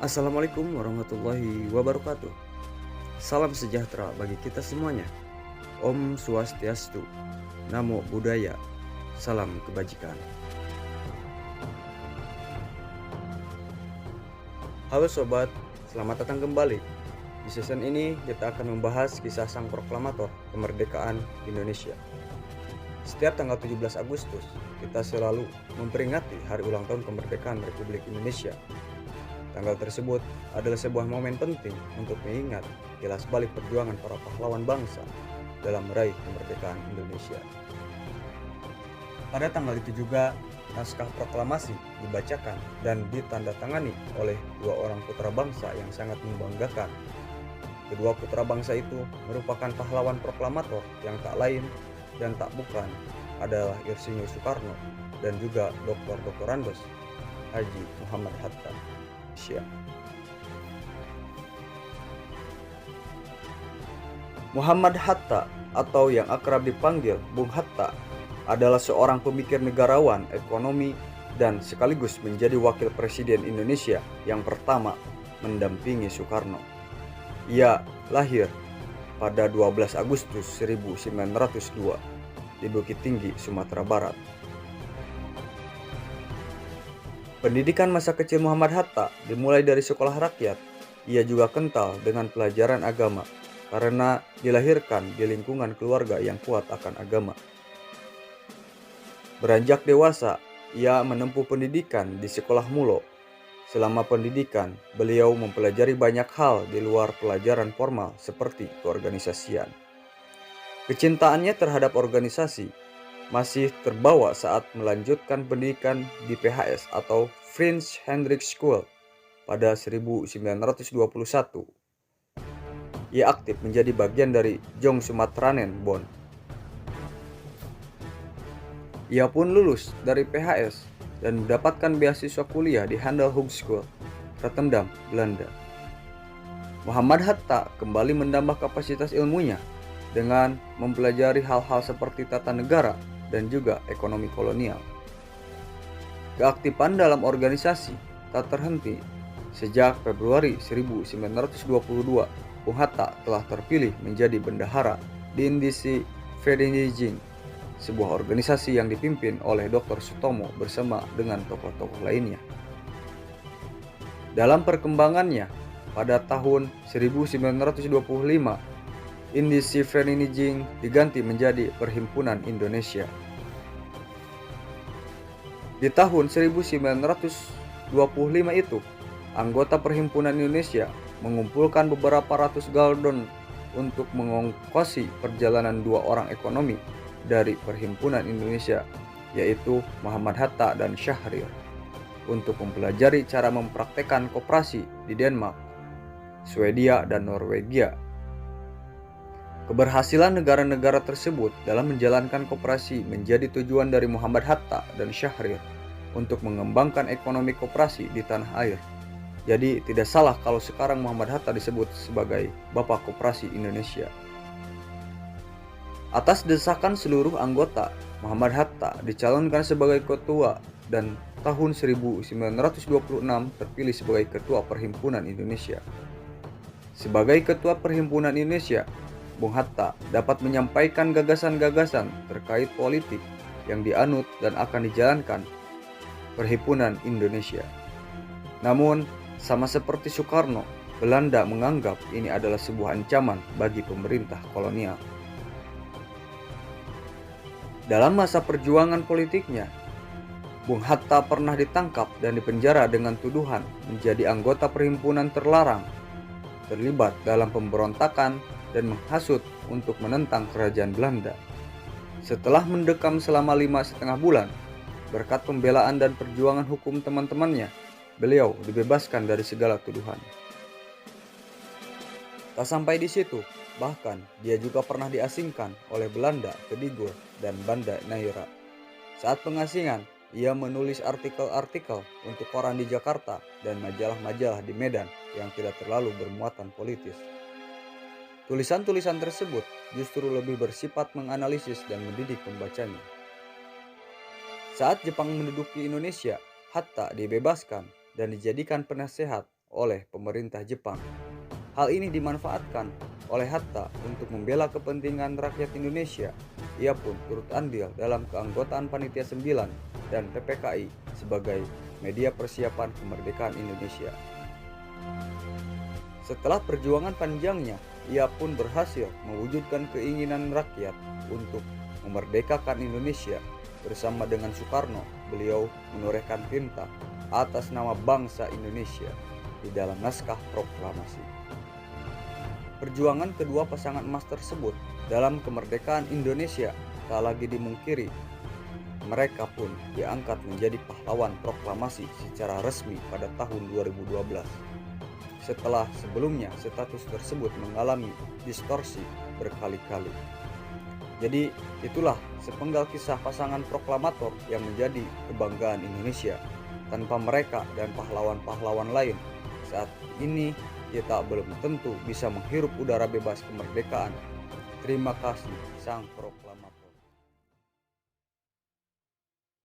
Assalamualaikum warahmatullahi wabarakatuh. Salam sejahtera bagi kita semuanya. Om Swastiastu, Namo Buddhaya, salam kebajikan. Halo sobat, selamat datang kembali. Di season ini kita akan membahas kisah sang proklamator kemerdekaan Indonesia. Setiap tanggal 17 Agustus, kita selalu memperingati hari ulang tahun kemerdekaan Republik Indonesia. Tanggal tersebut adalah sebuah momen penting untuk mengingat kilas balik perjuangan para pahlawan bangsa dalam meraih kemerdekaan Indonesia. Pada tanggal itu juga, naskah proklamasi dibacakan dan ditandatangani oleh dua orang putra bangsa yang sangat membanggakan. Kedua putra bangsa itu merupakan pahlawan proklamator yang tak lain dan tak bukan adalah Insinyur Soekarno dan juga Dr. Andes Haji Muhammad Hatta. Muhammad Hatta atau yang akrab dipanggil Bung Hatta adalah seorang pemikir negarawan, ekonomi, dan sekaligus menjadi wakil presiden Indonesia yang pertama mendampingi Soekarno. Ia lahir pada 12 Agustus 1902 di Bukit Tinggi, Sumatera Barat. Pendidikan masa kecil Muhammad Hatta dimulai dari sekolah rakyat. Ia juga kental dengan pelajaran agama karena dilahirkan di lingkungan keluarga yang kuat akan agama. Beranjak dewasa, ia menempuh pendidikan di sekolah Mulo. Selama pendidikan, beliau mempelajari banyak hal di luar pelajaran formal seperti keorganisasian. Kecintaannya terhadap organisasi masih terbawa saat melanjutkan pendidikan di PHS atau Prince Hendrik School pada 1921. Ia aktif menjadi bagian dari Jong Sumatranen Bond. Ia pun lulus dari PHS dan mendapatkan beasiswa kuliah di Handel Hogeschool, Rotterdam, Belanda. Muhammad Hatta kembali menambah kapasitas ilmunya dengan mempelajari hal-hal seperti tata negara dan juga ekonomi kolonial. Keaktifan dalam organisasi tak terhenti. Sejak Februari 1922, Bung Hatta telah terpilih menjadi bendahara di Indisi Vereniging, sebuah organisasi yang dipimpin oleh Dr. Sutomo bersama dengan tokoh-tokoh lainnya. Dalam perkembangannya, pada tahun 1925, Indisi Vereniging diganti menjadi Perhimpunan Indonesia. Di tahun 1925 itu, anggota Perhimpunan Indonesia mengumpulkan beberapa ratus galdon untuk mengongkosi perjalanan dua orang ekonomi dari Perhimpunan Indonesia, yaitu Muhammad Hatta dan Syahrir, untuk mempelajari cara mempraktekkan koperasi di Denmark, Swedia, dan Norwegia. Keberhasilan negara-negara tersebut dalam menjalankan koperasi menjadi tujuan dari Muhammad Hatta dan Syahrir untuk mengembangkan ekonomi koperasi di tanah air. Jadi tidak salah kalau sekarang Muhammad Hatta disebut sebagai Bapak Koperasi Indonesia. Atas desakan seluruh anggota, Muhammad Hatta dicalonkan sebagai ketua dan tahun 1926 terpilih sebagai ketua Perhimpunan Indonesia. Sebagai ketua Perhimpunan Indonesia, Bung Hatta dapat menyampaikan gagasan-gagasan terkait politik yang dianut dan akan dijalankan Perhimpunan Indonesia. Namun, sama seperti Soekarno, Belanda menganggap ini adalah sebuah ancaman bagi pemerintah kolonial. Dalam masa perjuangan politiknya, Bung Hatta pernah ditangkap dan dipenjara dengan tuduhan menjadi anggota perhimpunan terlarang, terlibat dalam pemberontakan dan menghasut untuk menentang kerajaan Belanda. Setelah mendekam selama 5,5 bulan, berkat pembelaan dan perjuangan hukum teman-temannya, beliau dibebaskan dari segala tuduhan. Tak sampai di situ, bahkan dia juga pernah diasingkan oleh Belanda ke Digul dan Banda Neira. Saat pengasingan, ia menulis artikel-artikel untuk koran di Jakarta dan majalah-majalah di Medan yang tidak terlalu bermuatan politis. Tulisan-tulisan tersebut justru lebih bersifat menganalisis dan mendidik pembacanya. Saat Jepang menduduki Indonesia, Hatta dibebaskan dan dijadikan penasehat oleh pemerintah Jepang. Hal ini dimanfaatkan oleh Hatta untuk membela kepentingan rakyat Indonesia. Ia pun turut andil dalam keanggotaan Panitia 9 dan PPKI sebagai media persiapan kemerdekaan Indonesia. Setelah perjuangan panjangnya, ia pun berhasil mewujudkan keinginan rakyat untuk memerdekakan Indonesia. Bersama dengan Soekarno, beliau menorehkan tinta atas nama bangsa Indonesia di dalam naskah proklamasi. Perjuangan kedua pasangan emas tersebut dalam kemerdekaan Indonesia tak lagi dimungkiri. Mereka pun diangkat menjadi pahlawan proklamasi secara resmi pada tahun 2012. Setelah sebelumnya status tersebut mengalami distorsi berkali-kali. Jadi itulah sepenggal kisah pasangan proklamator yang menjadi kebanggaan Indonesia. Tanpa mereka dan pahlawan-pahlawan lain, saat ini kita belum tentu bisa menghirup udara bebas kemerdekaan. Terima kasih Sang Proklamator.